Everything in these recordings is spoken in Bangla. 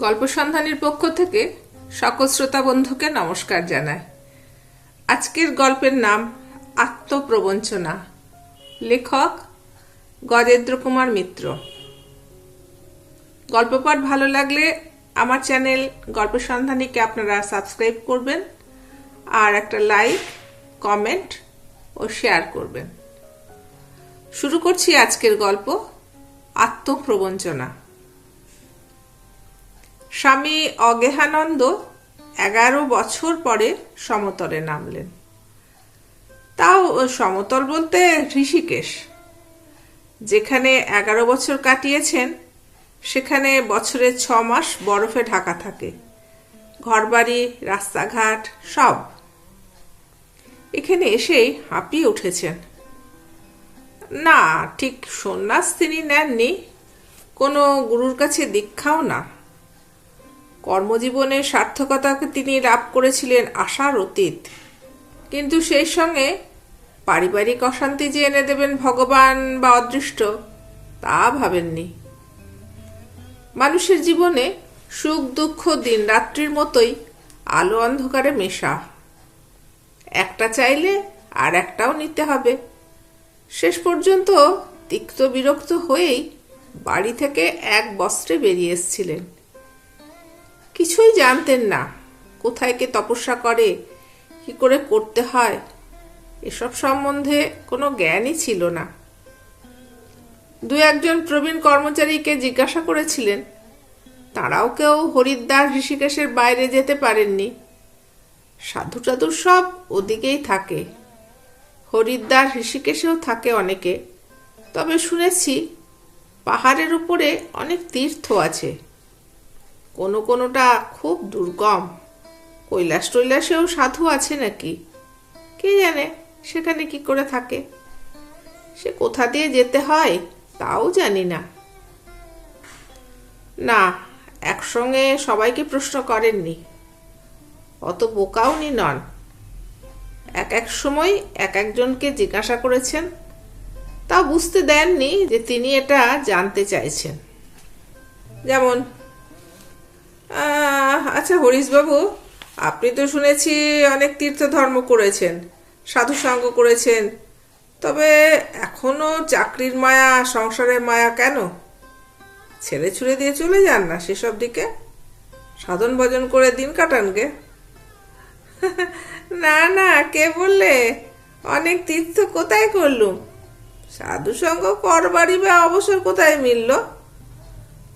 গল্প সন্ধানীর পক্ষ থেকে সকল শ্রোতা বন্ধুকে নমস্কার জানাই। আজকের গল্পের নাম আত্মপ্রবঞ্চনা। লেখক গজেন্দ্র কুমার মিত্র। গল্প পাঠ ভালো লাগলে আমার চ্যানেল গল্প সন্ধানীকে আপনারা সাবস্ক্রাইব করবেন আর একটা লাইক, কমেন্ট ও শেয়ার করবেন। শুরু করছি আজকের গল্প আত্মপ্রবঞ্চনা। স্বামী অজ্ঞেহানন্দ 11 বছর পরে সমতলে নামলেন। তাও সমতল বলতে ঋষিকেশ। যেখানে 11 বছর কাটিয়েছেন সেখানে বছরে 6 মাস বরফে ঢাকা থাকে। ঘরবাড়ি, রাস্তাঘাট সব। এখানে এসেই হাঁপিয়ে উঠেছেন। না, ঠিক সন্ন্যাস তিনি নেননি, কোনো গুরুর কাছে দীক্ষাও না। কর্মজীবনের সার্থকতাকে তিনি লাভ করেছিলেন আশার অতীত। কিন্তু সেই সঙ্গে পারিবারিক অশান্তি যে এনে দেবেন ভগবান বা অদৃষ্ট, তা ভাবেননি। মানুষের জীবনে সুখ দুঃখ দিন রাত্রির মতোই আলো অন্ধকারে মেশা। একটা চাইলে আর একটাও নিতে হবে। শেষ পর্যন্ত তিক্ত বিরক্ত হয়েই বাড়ি থেকে এক বস্ত্রে বেরিয়ে এসেছিলেন। কিছুই জানতেন না, কোথায় কে তপস্যা করে, কি করে করতে হয়, এসব সম্বন্ধে কোনো জ্ঞানই ছিল না। দু একজন প্রবীণ কর্মচারীকে জিজ্ঞাসা করেছিলেন, তারাও কেউ হরিদ্বার ঋষিকেশের বাইরে যেতে পারেননি। সাধু টাধুর সব ওদিকেই থাকে। হরিদ্বার ঋষিকেশেও থাকে অনেকে, তবে শুনেছি পাহাড়ের উপরে অনেক তীর্থ আছে। কোনোটা খুব দুর্গম। কৈলাস টৈলাসেও সাধু আছে নাকি, কে জানে সেখানে কি করে থাকে। সে কোথা দিয়ে যেতে হয় তাও জানি না। না, একসঙ্গে সবাইকে প্রশ্ন করেননি, অত বোকাও নি নন। এক এক সময় এক একজনকে জিজ্ঞাসা করেছেন, তা বুঝতে দেননি যে তিনি এটা জানতে চাইছেন। যেমন, আচ্ছা হরিশবাবু, আপনি তো শুনেছি অনেক তীর্থ ধর্ম করেছেন, সাধু সঙ্গ করেছেন, তবে এখনো চাকরির মায়া, সংসারের মায়া কেন? ছেড়ে ছুড়ে দিয়ে চলে যান না সেসব দিকে, সাধন ভজন করে দিন কাটান গে। না না, কে বললে? অনেক তীর্থ কোথায় করলুম, সাধু সঙ্গ করবারই বা অবসর কোথায় মিলল?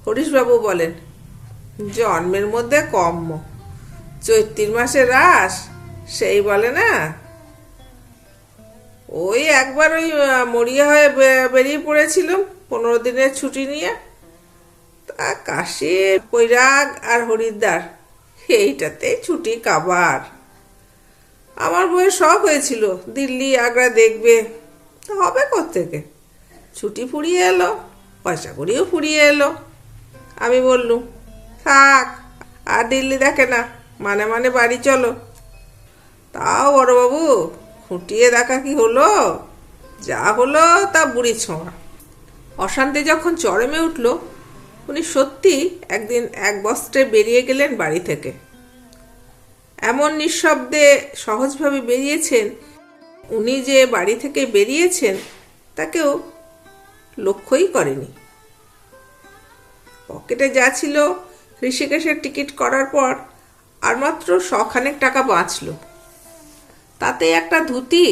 হরিশবাবু বলেন, জন্মের মধ্যে কম্ম, চৈত্রির মাসে রাস, সেই বলে না। ওই একবার ওই মরিয়া হয়ে বেরিয়ে পড়েছিলাম 15 দিনের ছুটি নিয়ে। তা কাশী, বৈরাগ আর হরিদ্বার, এইটাতে ছুটি কাবার। আমার বইয়ের শখ হয়েছিল দিল্লি আগ্রা দেখবে, তা হবে কোত্থেকে? ছুটি ফুরিয়ে এলো, পয়সা করিও ফুরিয়ে এলো। আমি বললুম, থাক আর দিল্লি দেখে না, মানে মানে বাড়ি চলো। তাও বড়বাবু, খুঁটিয়ে দেখা কি হলো? যা হলো তা বুড়ি ছোঁয়া। অশান্তি যখন চরমে উঠল, উনি সত্যি একদিন এক বস্ত্রে বেরিয়ে গেলেন বাড়ি থেকে। এমন নিঃশব্দে সহজভাবে বেরিয়েছেন, উনি যে বাড়ি থেকে বেরিয়েছেন তা কেউ লক্ষ্যই করেনি। পকেটে যা ছিল, ঋষিকেশের টিকিট করার পর আর মাত্র 100 টাকা বাঁচল। তাতে একটা ধুতি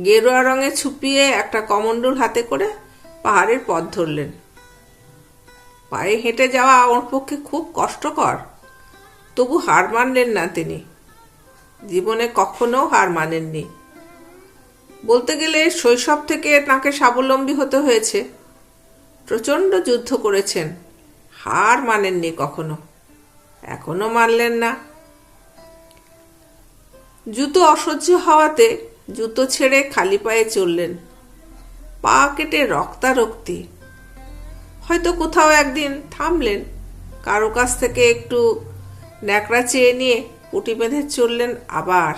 গেরুয়া রঙে ছুপিয়ে একটা কমণ্ডল হাতে করে পাহাড়ের পথ ধরলেন। পায়ে হেঁটে যাওয়া ওর পক্ষে খুব কষ্টকর, তবু হার মানলেন না তিনি। জীবনে কখনো হার মানেননি। বলতে গেলে শৈশব থেকে তাকে স্বাবলম্বী হতে হয়েছে। প্রচণ্ড যুদ্ধ করেছেন, হার মানেননি কখনো, এখনো মানলেন না। জুতো অসহ্য হওয়াতে জুতো ছেড়ে খালি পায়ে চললেন। পা কেটে রক্তারক্তি। হয়তো কোথাও একদিন থামলেন, কারো কাছ থেকে একটু ন্যাকড়া চেয়ে নিয়ে পুঁটি বেঁধে চললেন আবার।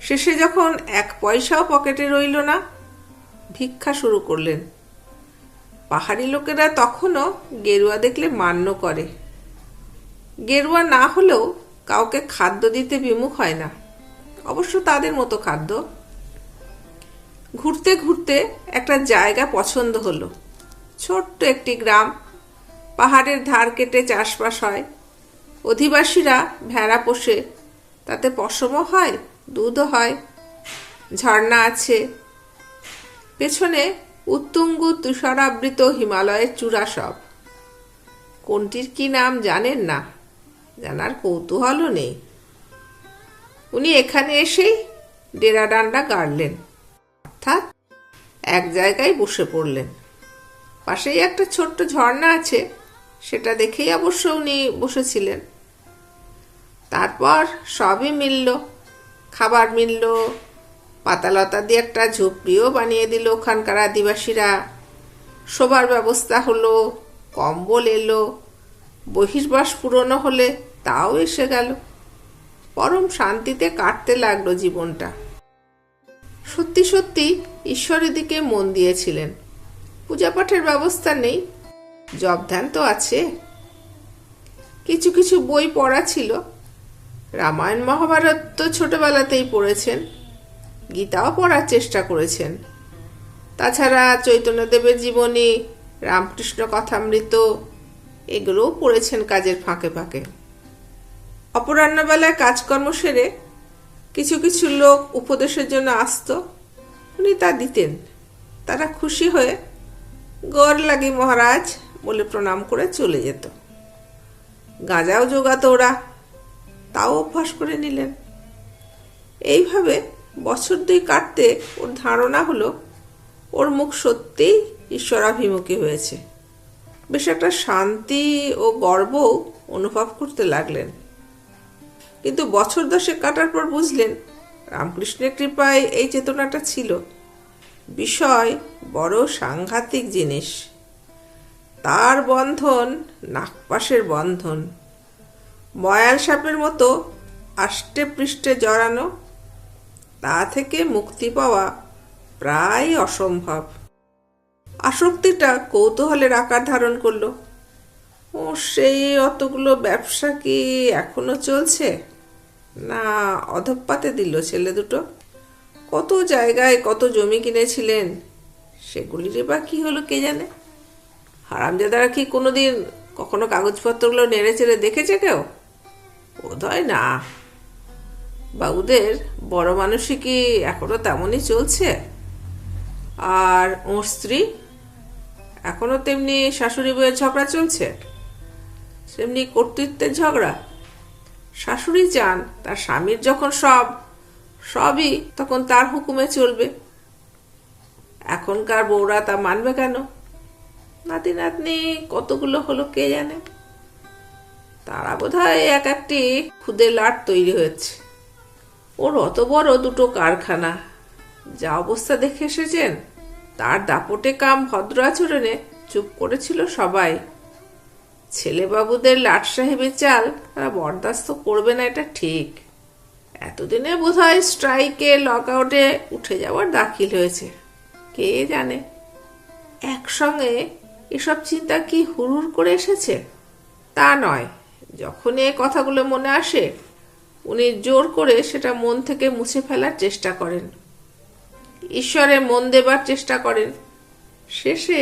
শেষে যখন 1 পয়সাও পকেটে রইল না, ভিক্ষা শুরু করলেন। পাহাড়ি লোকেরা তখনও গেরুয়া দেখলে মান্য করে। গেরুয়া না হলেও কাউকে খাদ্য দিতে বিমুখ হয় না, অবশ্য তাদের মতো খাদ্য। ঘুরতে ঘুরতে একটা জায়গা পছন্দ হলো, ছোট্ট একটি গ্রাম, পাহাড়ের ধার কেটে চাষবাস হয়। অধিবাসীরা ভেড়া পোষে, তাতে পশমও হয়, দুধও হয়। ঝর্ণা আছে, পেছনে উত্তুঙ্গ তুষারাবৃত হিমালয়ের চূড়া। সব কোনটির কি নাম জানেন না, জানার কৌতূহলও নেই। উনি এখানে এসেই ডেরা ডান্ডা গাড়লেন, অর্থাৎ এক জায়গায় বসে পড়লেন। পাশেই একটা ছোট্ট ঝর্ণা আছে, সেটা দেখেই অবশ্য উনি বসেছিলেন। তারপর সবই মিলল, খাবার মিলল, পাতালতা দিয়ে একটা ঝুপড়িও বানিয়ে দিল ওখানকার আদিবাসীরা। শোবার ব্যবস্থা হলো, কম্বল এলো, বহির্বাস পুরনো হলে তাও এসে গেল। পরম শান্তিতে কাটতে লাগলো জীবনটা। সত্যি সত্যি ঈশ্বরের দিকে মন দিয়েছিলেন। পূজা পাঠের ব্যবস্থা নেই, জপ ধ্যান তো আছে। কিছু কিছু বই পড়া ছিল, রামায়ণ মহাভারত তো ছোটবেলাতেই পড়েছেন, গীতাও পড়ার চেষ্টা করেছেন। তাছাড়া চৈতন্যদেবের জীবনী, রামকৃষ্ণ কথামৃত, এগুলোও পড়েছেন কাজের ফাঁকে ফাঁকে। অপরাহ্নবেলায় কাজকর্ম সেরে কিছু কিছু লোক উপদেশের জন্য আসত, উনি তা দিতেন। তারা খুশি হয়ে গড় লাগি মহারাজ বলে প্রণাম করে চলে যেত। গাঁজাও জোগাতো ওরা, তাও অভ্যাস করে নিলেন। এইভাবে বছর দুই কাটতে ওর ধারণা হলো ওর মুখ সত্যিই ঈশ্বরাভিমুখী হয়েছে। বেশ একটা শান্তি ও গর্বও অনুভব করতে লাগলেন। কিন্তু বছর 10 কাটার পর বুঝলেন রামকৃষ্ণের কৃপায় এই চেতনাটা ছিল। বিষয় বড় সাংঘাতিক জিনিস। তার বন্ধন নাগপাশের বন্ধন, ময়াল সাপের মতো আষ্টে পৃষ্ঠে জড়ানো। তা থেকে মুক্তি পাওয়া প্রায় অসম্ভব। আসক্তিটা কৌতূহলের আকার ধারণ করলো। ও সেই অতগুলো ব্যবসা কি এখনো চলছে, না অধঃপাতে দিল ছেলে দুটো? কত জায়গায় কত জমি কিনেছিলেন, সেগুলির বা কি হলো কে জানে। হারামজাদারা কি কোনোদিন কখনো কাগজপত্রগুলো নেড়ে চেড়ে দেখেছে কেউ? বোধহয় না। বাবুদের বড় মানুষই কি এখনো তেমনই চলছে? আর ওর স্ত্রী এখনো তেমনি শাশুড়ি বউয়ের ঝগড়া চলছে, তেমনি কর্তৃত্বের ঝগড়া। শাশুড়ি চান তার স্বামীর যখন সবই তখন তার হুকুমে চলবে। এখনকার বউরা তা মানবে কেন? নাতি নাতনি কতগুলো হলো কে জানে। তারা বোধহয় এক একটি খুদে লাট তৈরি হয়েছে। ওর অত বড় দুটো কারখানা, যা অবস্থা দেখে এসেছেন, তার দাপটে কাম ভদ্র আচরণে চুপ করেছিল সবাই। ছেলেবাবুদের লাট সাহেবের চাল তারা বরদাস্ত করবে না, এটা ঠিক। এতদিনে বোধহয় স্ট্রাইকে, লক আউটে উঠে যাওয়ার দাখিল হয়েছে, কে জানে। একসঙ্গে এসব চিন্তা কি হুড়হুড় করে এসেছে? তা নয়, যখন এ কথাগুলো মনে আসে উনি জোর করে সেটা মন থেকে মুছে ফেলার চেষ্টা করেন, ঈশ্বরে মন দেবার চেষ্টা করেন। শেষে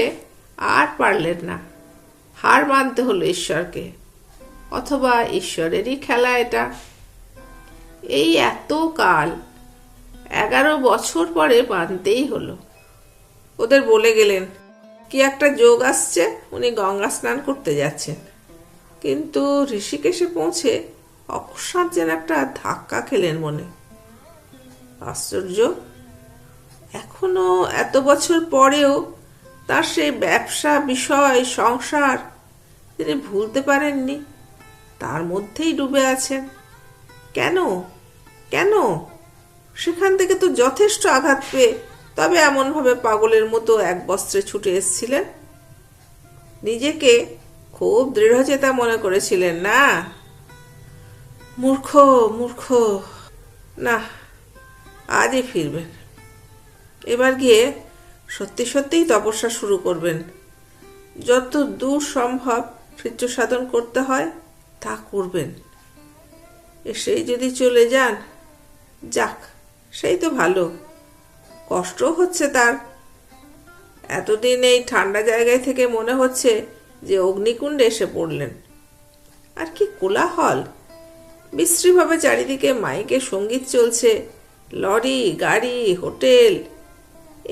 আর পারলেন না, হার মানতে হলো ঈশ্বরকে। অথবা ঈশ্বরেরই খেলা এটা। এই এত কাল, 11 বছর পরে মানতেই হলো। ওদের বলে গেলেন কি একটা যোগ আসছে, উনি গঙ্গা স্নান করতে যাচ্ছেন। কিন্তু ঋষিকেশে পৌঁছে অকস্মাৎ যেন একটা ধাক্কা খেলেন মনে। আশ্চর্য, এখনো এত বছর পরেও তার সেই ব্যবসা, বিষয়, সংসার তিনি ভুলতে পারেননি, তার মধ্যেই ডুবে আছেন। কেন কেন? সেখান থেকে তো যথেষ্ট আঘাত পেয়ে তবে এমনভাবে পাগলের মতো এক বস্ত্রে ছুটে এসেছিলেন। নিজেকে খুব দৃঢ়চেতা মনে করেছিলেন না? মূর্খ মূর্খ। না, আজই ফিরবেন। এবার গিয়ে সত্যি সত্যিই তপস্যা শুরু করবেন। যত দূর সম্ভব কৃচ্ছ সাধন করতে হয় তা করবেন। এসেই যদি চলে যান, যাক, সেই তো ভালো। কষ্ট হচ্ছে তার। এতদিন এই ঠান্ডা জায়গায় থেকে মনে হচ্ছে যে অগ্নিকুণ্ডে এসে পড়লেন। আর কি কোলাহল! বিশ্রীভাবে চারিদিকে মাইকে সঙ্গীত চলছে, লরি, গাড়ি, হোটেল।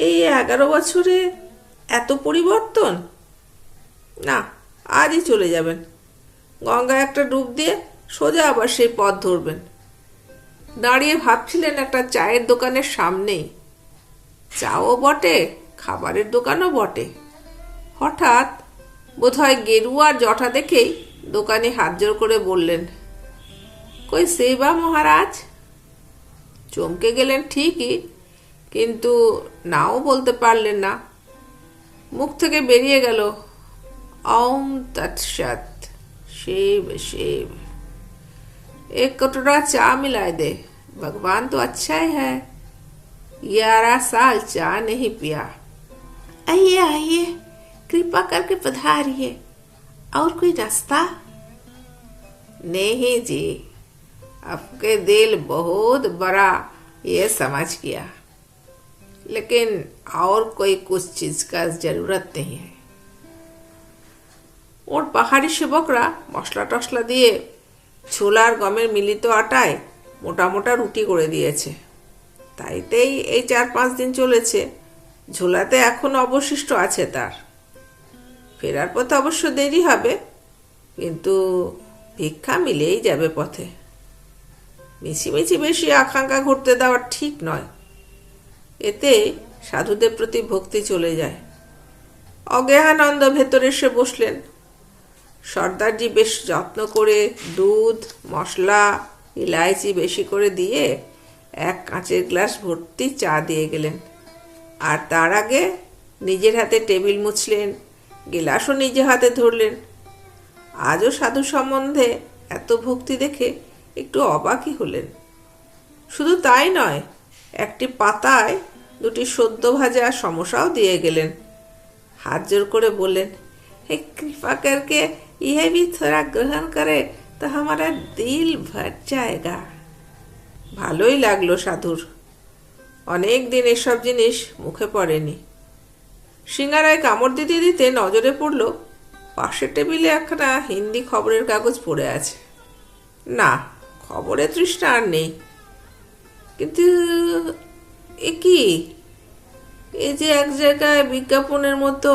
এই 11 বছরে এত পরিবর্তন! না, আজই চলে যাবেন। গঙ্গায় একটা ডুব দিয়ে সোজা আবার সেই পথ ধরবেন। দাঁড়িয়ে ভাবছিলেন একটা চায়ের দোকানের সামনেই। চাও বটে, খাবারের দোকানও বটে। হঠাৎ বোধহয় গেরুয়ার জটা দেখেই দোকানে হাত জোর করে বললেন, কই সেবা মহারাজ? চমকে গেলেন ঠিকই, কিন্তু নাও বলতে পারলেন না। মুখ থেকে বেরিয়ে গেল, ओम तत्सत, शिव शिव। एक कटोरा चाय मिला दे, भगवान तो अच्छा ही है। 11 साल चाय नहीं पिया। आइए आइए, कृपा करके पधारिए। और कोई रास्ता? नहीं जी, आपके दिल बहुत बड़ा ये समझ गया, लेकिन और कोई कुछ चीज का जरूरत नहीं है। ওর পাহাড়ি সেবকরা মশলা টশলা দিয়ে ছোলার গমের মিলিত আটায় মোটা মোটা রুটি করে দিয়েছে। তাইতেই এই 4-5 দিন চলেছে। ঝোলাতে এখনো অবশিষ্ট আছে তার। ফেরার পথে অবশ্য দেরি হবে, কিন্তু ভিক্ষা মিলেই যাবে পথে। মিছিমিছি বেশি আকাঙ্ক্ষা ঘটতে দেওয়া ঠিক নয়। এতে সাধুদের প্রতি ভক্তি চলে যায়। অজ্ঞানানন্দ ভেতরে এসে বসলেন। সর্দারজি বেশ যত্ন করে দুধ, মশলা, ইলাইচি বেশি করে দিয়ে এক কাঁচের গ্লাস ভর্তি চা দিয়ে গেলেন। আর তার আগে নিজের হাতে টেবিল মুছলেন, গিলাসও নিজে হাতে ধরলেন। আজও সাধু সম্বন্ধে এত ভক্তি দেখে একটু অবাকই হলেন। শুধু তাই নয়, একটি পাতায় 2টি সদ্য ভাজা সমোসাও দিয়ে গেলেন। हाथ जोड़ করে বললেন, हे कृपा करके यह भी थोड़ा ग्रहण करे तो हमारा दिल भर जाएगा। ভালোই লাগলো সাধুর। অনেক দিন এসব জিনিস মুখে পড়েনি। সিঙ্গারায় কামড় দিতে দিতে নজরে পড়ল পাশের টেবিলে একটা হিন্দি খবরের কাগজ পড়ে আছে। না, খবরে তৃষ্ণা আর নেই, কিন্তু এ কি? এই যে এক জায়গায় বিজ্ঞাপনের মতো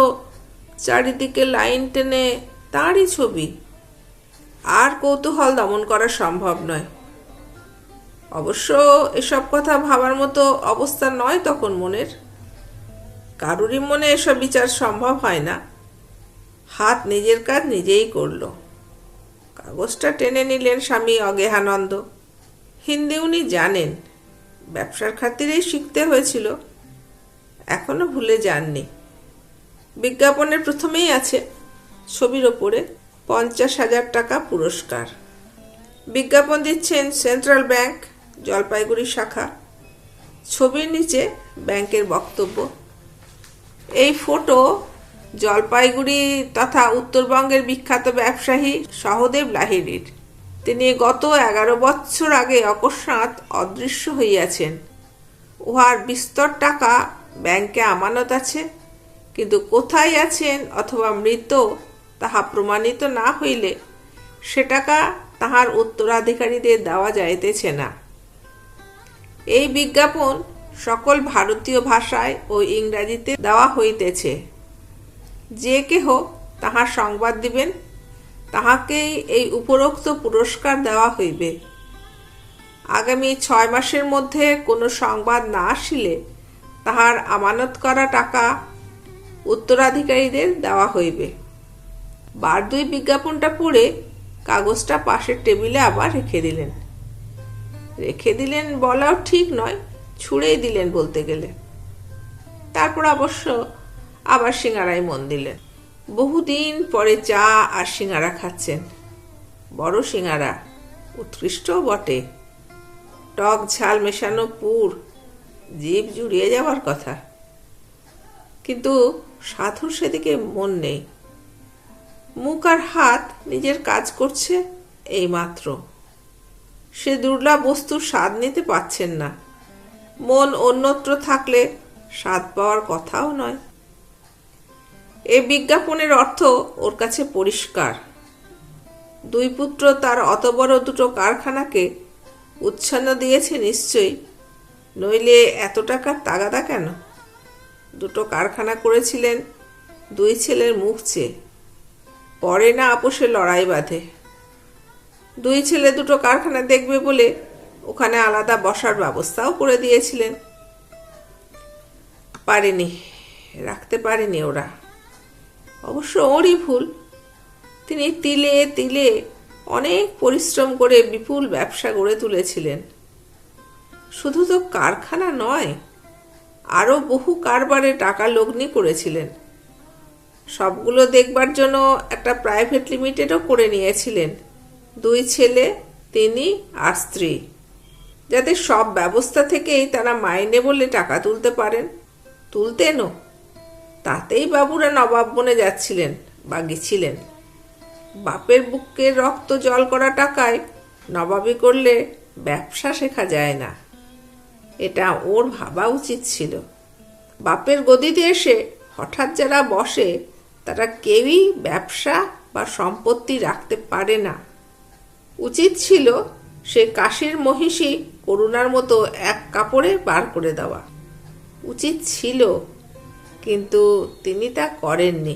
চারিদিকে লাইন টেনে তারই ছবি। আর কৌতূহল দমন করা সম্ভব নয়। অবশ্য এসব কথা ভাবার মতো অবস্থা নয় তখন মনের। কারুরই মনে এসব বিচার সম্ভব হয় না। হাত নিজের কাজ নিজেই করল। কাগজটা টেনে নিলেন স্বামী অজ্ঞানানন্দ। হিন্দি উনি জানেন, ব্যবসার খাতিরেই শিখতে হয়েছিল, এখনো ভুলে যাননি। বিজ্ঞাপনের প্রথমেই আছে ছবির ওপরে 50,000 টাকা পুরস্কার। বিজ্ঞাপন দিচ্ছেন সেন্ট্রাল ব্যাংক, জলপাইগুড়ি শাখা। ছবির নিচে ব্যাংকের বক্তব্য। এই ফটো জলপাইগুড়ি তথা উত্তরবঙ্গের বিখ্যাত ব্যবসায়ী সহদেব লাহিড়ীর। তিনি গত 11 বছর আগে অকস্মাৎ অদৃশ্য হইয়াছেন। উহার বিস্তর টাকা ব্যাংকে আমানত আছে, কিন্তু কোথায় আছেন অথবা মৃত তাহা প্রমাণিত না হইলে সে টাকা তাহার উত্তরাধিকারীদের দেওয়া যাইতেছে না। এই বিজ্ঞাপন সকল ভারতীয় ভাষায় ও ইংরাজিতে দেওয়া হইতেছে। যে কেহ তাহার সংবাদ দিবেন, তাহাকেই এই উপরোক্ত পুরস্কার দেওয়া হইবে। আগামী 6 মাসের মধ্যে কোনো সংবাদ না আসিলে তাহার আমানত করা টাকা উত্তরাধিকারীদের দেওয়া হইবে। বারদুই বিজ্ঞাপনটা পড়ে কাগজটা পাশের টেবিলে আবার রেখে দিলেন। রেখে দিলেন বলাও ঠিক নয়, ছুঁড়েই দিলেন বলতে গেলে। তারপর অবশ্য আবার সিঙ্গারায় মন দিলেন। বহুদিন পরে চা আর সিঙ্গারা খাচ্ছেন। বড় সিঙ্গারা, উৎকৃষ্টও বটে। টক ঝাল মেশানো পুর, জিভ জুড়িয়ে যাওয়ার কথা। কিন্তু সাধুর সেদিকে মন নেই। মুখ আর হাত নিজের কাজ করছে, এইমাত্র। সে দুর্লভ বস্তুর স্বাদ নিতে পাচ্ছেন না। মন অন্যত্র থাকলে স্বাদ পাওয়ার কথাও নয়। এ বিজ্ঞাপনের অর্থ ওর কাছে পরিষ্কার। দুই পুত্র তার অত বড় দুটো কারখানাকে উচ্ছন্ন দিয়েছে নিশ্চয়ই, নইলে এত টাকার তাগাদা কেন? দুটো কারখানা করেছিলেন দুই ছেলের মুখ চেয়ে। পরে না আপোষে লড়াই বাঁধে। দুই ছেলে দুটো কারখানা দেখবে বলে ওখানে আলাদা বসার ব্যবস্থাও করে দিয়েছিলেন। পারেনি, রাখতে পারেনি ওরা। অবশ্য ওরই ভুল। তিনি তিলে তিলে অনেক পরিশ্রম করে বিপুল ব্যবসা গড়ে তুলেছিলেন। শুধু তো কারখানা নয়, আরো বহু কারবারে টাকা লগ্নি করেছিলেন। সবগুলো দেখবার জন্য একটা প্রাইভেট লিমিটেডও করে নিয়েছিলেন। দুই ছেলে, তিনি আর স্ত্রী, যাতে সব ব্যবস্থা থেকেই তারা মাইনে বলে টাকা তুলতে পারেন। তুলতেনও। তাতেই বাবুরা নবাব বনে যাচ্ছিলেন বা গেছিলেন। বাপের বুকের রক্ত জল করা টাকায় নবাবি করলে ব্যবসা শেখা যায় না, এটা ওর ভাবা উচিত ছিল। বাপের গদিতে এসে হঠাৎ যারা বসে তারা কেউই ব্যবসা বা সম্পত্তি রাখতে পারে না। উচিত ছিল সে কাশীর মহিষী করুণার মতো এক কাপড়ে বার করে দেওয়া। উচিত ছিল, কিন্তু তিনি তা করেননি।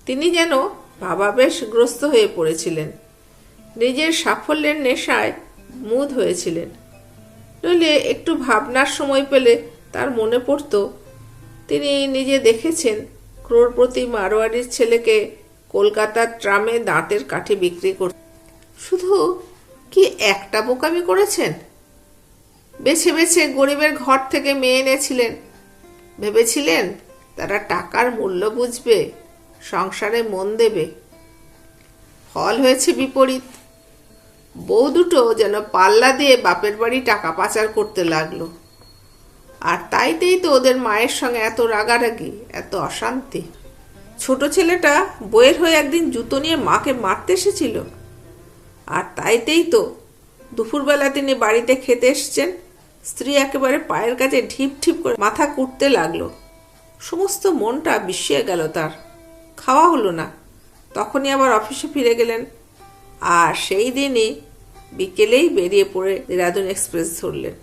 তিনি যেন ভাবাবেশগ্রস্ত হয়ে পড়েছিলেন। নিজের সাফল্যের নেশায় মুদ হয়েছিলেন। নইলে একটু ভাবনার সময় পেলে তার মনে পড়ত তিনি নিজে দেখেছেন ক্রোড়পতি মারোয়ারির ছেলেকে কলকাতার ট্রামে দাঁতের কাঠি বিক্রি করতে। শুধু কি একটা বোকামি করেছেন? বেছে বেছে গরিবের ঘর থেকে মেয়ে এনেছিলেন। ভেবেছিলেন তারা টাকার মূল্য বুঝবে, সংসারে মন দেবে। ফল হয়েছে বিপরীত। বউ দুটো যেন পাল্লা দিয়ে বাপের বাড়ি টাকা পাচার করতে লাগলো। আর তাইতেই তো ওদের মায়ের সঙ্গে এত রাগারাগি, এত অশান্তি। ছোট ছেলেটা বইয়ের হয়ে একদিন জুতো নিয়ে মাকে মারতে এসেছিল। আর তাইতেই তো দুপুরবেলা তিনি বাড়িতে খেতে এসছেন, স্ত্রী একেবারে পায়ের কাছে ঢিপ ঢিপ করে মাথা কুটতে লাগলো। সমস্ত মনটা বিষিয়ে গেল তার। খাওয়া হলো না। তখনই আবার অফিসে ফিরে গেলেন। আর সেই দিনই বিকেলেই বেরিয়ে পড়ে দেরাদুন এক্সপ্রেস ধরলেন।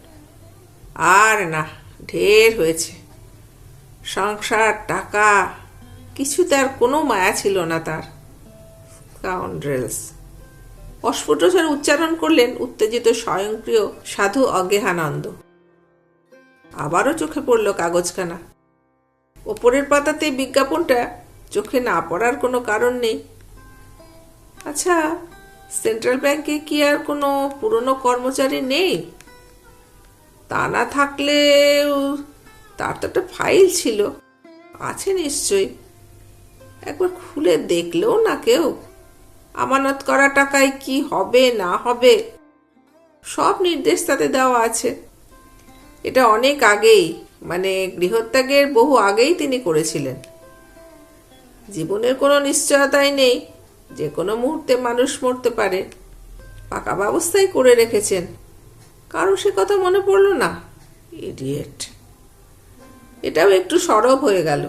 আর না, ঢের হয়েছে। সংসার, টাকা, কিছু তার কোনো মায়া ছিল না তার। স্কাউন্ড্রেলস! অস্ফুটস্বরে উচ্চারণ করলেন উত্তেজিত স্বয়ংক্রিয় সাধু অজ্ঞেহানন্দ। আবারও চোখে পড়ল কাগজখানা। ওপরের পাতাতে বিজ্ঞাপনটা চোখে না পড়ার কোনো কারণ নেই। আচ্ছা, সেন্ট্রাল ব্যাংকে কি আর কোনো পুরনো কর্মচারী নেই? তা না থাকলে তার তো একটা ফাইল ছিল, আছে নিশ্চয়ই। একবার খুলে দেখলেও না কেউ? আমানত করা টাকায় কি হবে না হবে সব নির্দেশ তাতে দেওয়া আছে। এটা অনেক আগেই, মানে গৃহত্যাগের বহু আগেই তিনি করেছিলেন। জীবনের কোনো নিশ্চয়তাই নেই, যে কোনো মুহূর্তে মানুষ মরতে পারে। পাকা ব্যবস্থাই করে রেখেছেন। কারো সে কথা মনে পড়ল না। ইডিয়েট! এটাও একটু সরব হয়ে গেল।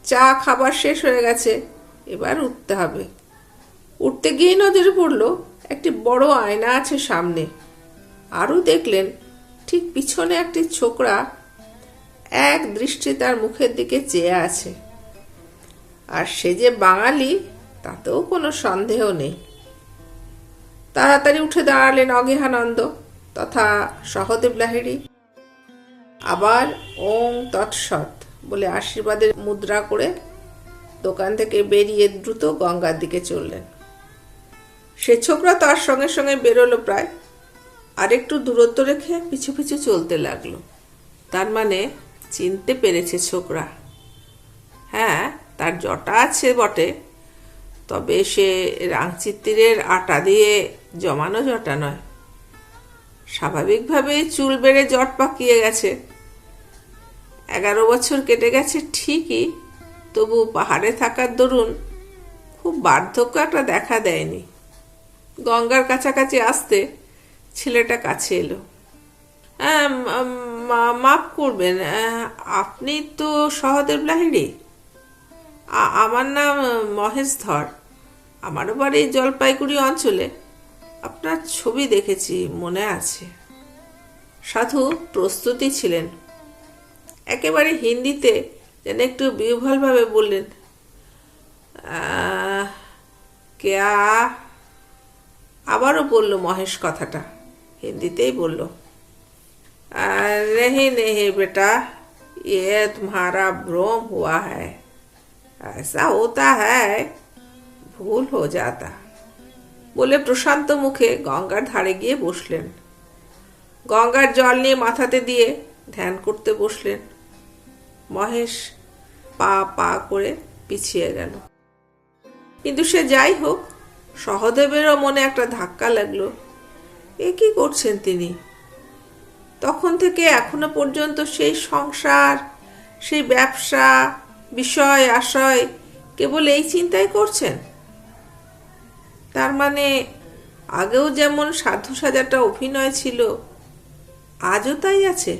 চা খাবার শেষ হয়ে গেছে, এবার উঠতে হবে। উঠতে গিয়ে নজরে পড়ল একটি বড় আয়না আছে সামনে। আরও দেখলেন ঠিক পিছনে একটি ছোকরা এক দৃষ্টি তার মুখের দিকে চেয়ে আছে। আর সে যে বাঙালি তাতেও কোনো সন্দেহ নেই। তাড়াতাড়ি উঠে দাঁড়ালেন অজ্ঞেহানন্দ তথা সহদেব লাহিড়ী। আবার ওং তৎসৎ বলে আশীর্বাদের মুদ্রা করে দোকান থেকে বেরিয়ে দ্রুত গঙ্গার দিকে চললেন। সে ছোকরা তার সঙ্গে সঙ্গে বেরোলো প্রায়। আর একটু দূরত্ব রেখে পিছু পিছু চলতে লাগলো। তার মানে চিনতে পেরেছে ছোকরা। হ্যাঁ, তার জটা আছে বটে, তবে সে রাংচিত্তিরের আটা দিয়ে জমানো জটা নয়। স্বাভাবিকভাবেই চুল বেড়ে জট পাকিয়ে গেছে। 11 বছর কেটে গেছে ঠিকই, তবু পাহাড়ে থাকার দরুন খুব বার্ধক্য একটা দেখা দেয়নি। গঙ্গার কাছাকাছি আসতে ছেলেটা কাছে এলো। মাফ করবেন, আপনি তো সহদেব লাহিড়ী? আমার নাম মহেশ ধর। আমারও বাড়ি জলপাইগুড়ি অঞ্চলে। আপনার ছবি দেখেছি, মনে আছে। সাধু প্রস্তুতি ছিলেন। একেবারে হিন্দিতে যেন একটু বিহ্বলভাবে বললেন, কেয়া। আবারও বলল মহেশ কথাটা, হিন্দিতেই বলল, नहीं नहीं बेटा, ये तुम्हारा भ्रम हुआ है, ऐसा होता है, ভুল हो जाता। বলে প্রশান্ত মুখে গঙ্গার ধারে গিয়ে বসলেন। গঙ্গার জল নিয়ে মাথাতে দিয়ে ধ্যান করতে বসলেন। মহেশ পা পা করে পিছিয়ে গেল। কিন্তু সে যাই হোক, সহদেবেরও মনে একটা ধাক্কা লাগলো। এ কি করছেন তিনি? তখন থেকে এখনো পর্যন্ত সেই সংসার, সেই ব্যবসা, বিষয় আশয়, কেবল এই চিন্তাই করছেন। তার মানে আগেও যেমন সাধু সাজাটা অভিনয় ছিল, আজও তাই আছে।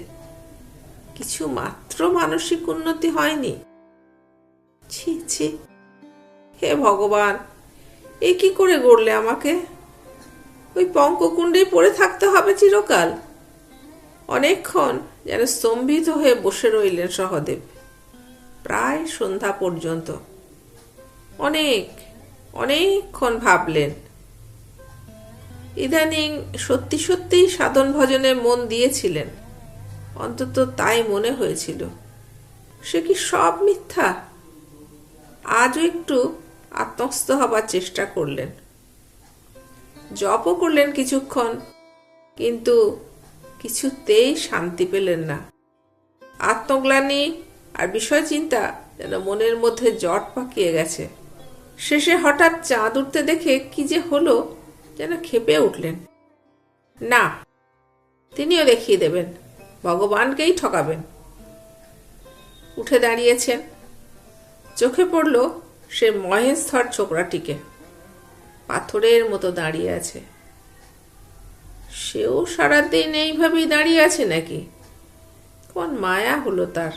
কিছু মাত্র মানসিক উন্নতি হয়নি। ছি ছি, হে ভগবান, এ কি করে গড়লে আমাকে? ওই পঙ্ককুণ্ডেই পড়ে থাকতে হবে চিরকাল। অনেকক্ষণ যেন স্তম্ভিত হয়ে বসে রইলেন সহদেব, প্রায় সন্ধ্যা পর্যন্ত। অনেকক্ষণ ভাবলেন। ইদানিং সত্যি সত্যিই সাধন ভজনে মন দিয়েছিলেন, অন্তত তাই মনে হয়েছিল। সে কি সব মিথ্যা? আজও একটু আত্মস্থ হবার চেষ্টা করলেন। জপও করলেন কিছুক্ষণ, কিন্তু কিছুতেই শান্তি পেলেন না। আত্মগ্লানি আর বিষয় চিন্তা যেন মনের মধ্যে জট পাকিয়ে গেছে। শেষে হঠাৎ চাঁদ উঠতে দেখে কি যে হলো, যেন ক্ষেপে উঠলেন। না, তিনিও দেখিয়ে দেবেন, ভগবানকেই ঠকাবেন। উঠে দাঁড়িয়েছেন। চোখে পড়ল সে মহেশ ধর ছোকরাটিকে, পাথরের মতো দাঁড়িয়ে আছে। সেও সারাদিন এইভাবেই দাঁড়িয়ে আছে নাকি? কোন মায়া হলো তার!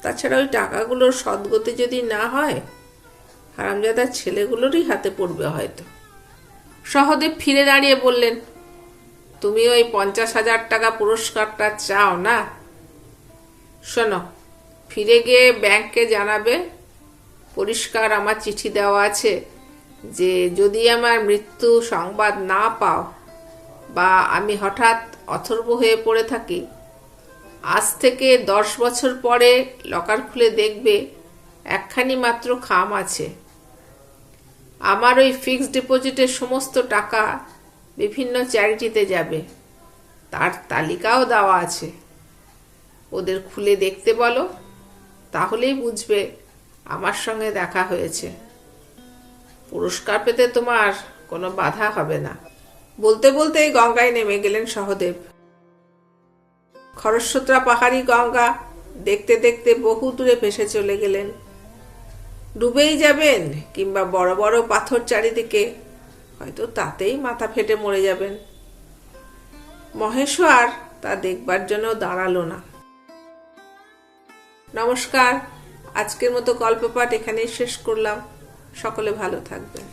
তাছাড়া ওই টাকাগুলোর সদ্গতি যদি না হয়, হারামজাদার ছেলেগুলোরই হাতে পড়বে হয়তো। সহদেব ফিরে দাঁড়িয়ে বললেন, তুমি ওই 50,000 টাকা পুরস্কারটা চাও না? শোনো, ফিরে গিয়ে ব্যাংকে জানাবে, পরিষ্কার আমার চিঠি দেওয়া আছে যে যদি আমার মৃত্যু সংবাদ না পাও বা আমি হঠাৎ অথর্ব হয়ে পড়ে থাকি, আজ থেকে 10 বছর পরে লকার খুলে দেখবে একখানি মাত্র খাম আছে। আমার ওই ফিক্সড ডিপোজিটের সমস্ত টাকা বিভিন্ন চ্যারিটিতে যাবে, তার তালিকাও দেওয়া আছে। ওদের খুলে দেখতে বলো, তাহলেই বুঝবে আমার সঙ্গে দেখা হয়েছে। পুরস্কার পেতে তোমার কোনো বাধা হবে না। বলতে বলতে গঙ্গায় নেমে গেলেন সহদেব। খরস্রোতা পাহাড়ি গঙ্গা দেখতে দেখতে বহু দূরে ভেসে চলে গেলেন। ডুবেই যাবেন, কিংবা বড় বড় পাথর চারিদিকে, হয়তো তাতেই মাথা ফেটে মরে যাবেন। মহেশও আর তা দেখবার জন্য দাঁড়ালো না। নমস্কার, আজকের মতো গল্প পাঠ এখানেই শেষ করলাম। সকলে ভালো থাকবেন।